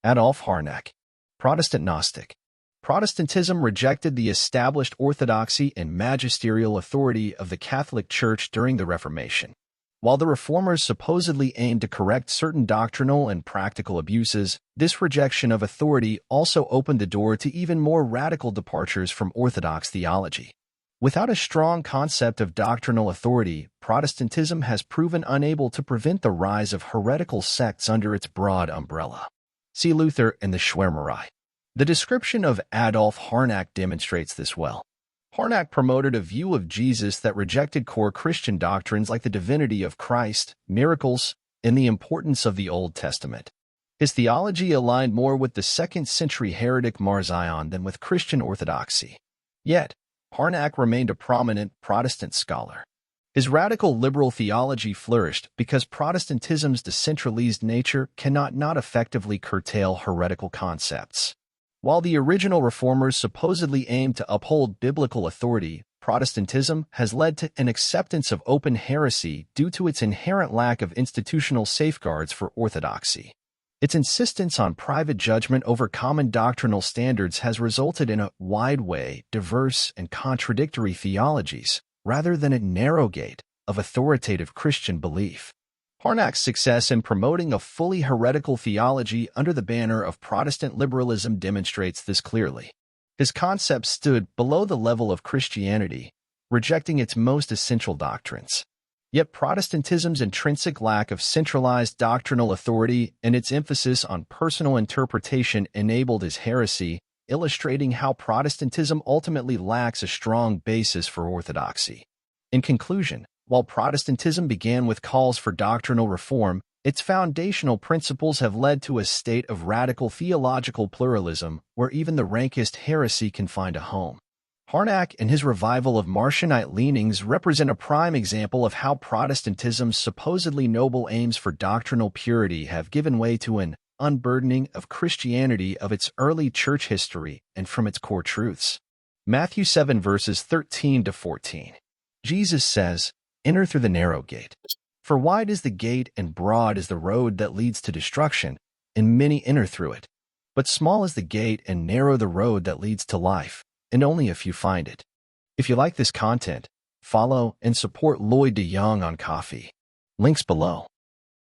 Adolf Harnack, Protestant Gnostic. Protestantism rejected the established orthodoxy and magisterial authority of the Catholic Church during the Reformation. While the Reformers supposedly aimed to correct certain doctrinal and practical abuses, this rejection of authority also opened the door to even more radical departures from orthodox theology. Without a strong concept of doctrinal authority, Protestantism has proven unable to prevent the rise of heretical sects under its broad umbrella. See Luther and the schwaermerei. The description of Adolf Harnack demonstrates this well. Harnack promoted a view of Jesus that rejected core Christian doctrines like the divinity of Christ, miracles, and the importance of the Old Testament. His theology aligned more with the 2nd century heretic Marcion than with Christian orthodoxy. Yet, Harnack remained a prominent Protestant scholar. His radical liberal theology flourished because Protestantism's decentralized nature cannot not effectively curtail heretical concepts. While the original reformers supposedly aimed to uphold biblical authority, Protestantism has led to an acceptance of open heresy due to its inherent lack of institutional safeguards for orthodoxy. Its insistence on private judgment over common doctrinal standards has resulted in a wide, diverse, and contradictory theologies, rather than a narrow gate of authoritative Christian belief. Harnack's success in promoting a fully heretical theology under the banner of Protestant liberalism demonstrates this clearly. His concepts stood below the level of Christianity, rejecting its most essential doctrines. Yet Protestantism's intrinsic lack of centralized doctrinal authority and its emphasis on personal interpretation enabled his heresy, illustrating how Protestantism ultimately lacks a strong basis for orthodoxy. In conclusion, while Protestantism began with calls for doctrinal reform, its foundational principles have led to a state of radical theological pluralism where even the rankest heresy can find a home. Harnack and his revival of Marcionite leanings represent a prime example of how Protestantism's supposedly noble aims for doctrinal purity have given way to an unburdening of Christianity of its early church history and from its core truths. Matthew 7 verses 13 to 14. Jesus says, "Enter through the narrow gate. For wide is the gate and broad is the road that leads to destruction, and many enter through it. But small is the gate and narrow the road that leads to life, and only a few find it." If you like this content, follow and support Lloyd de Jong on Ko-fi. Links below.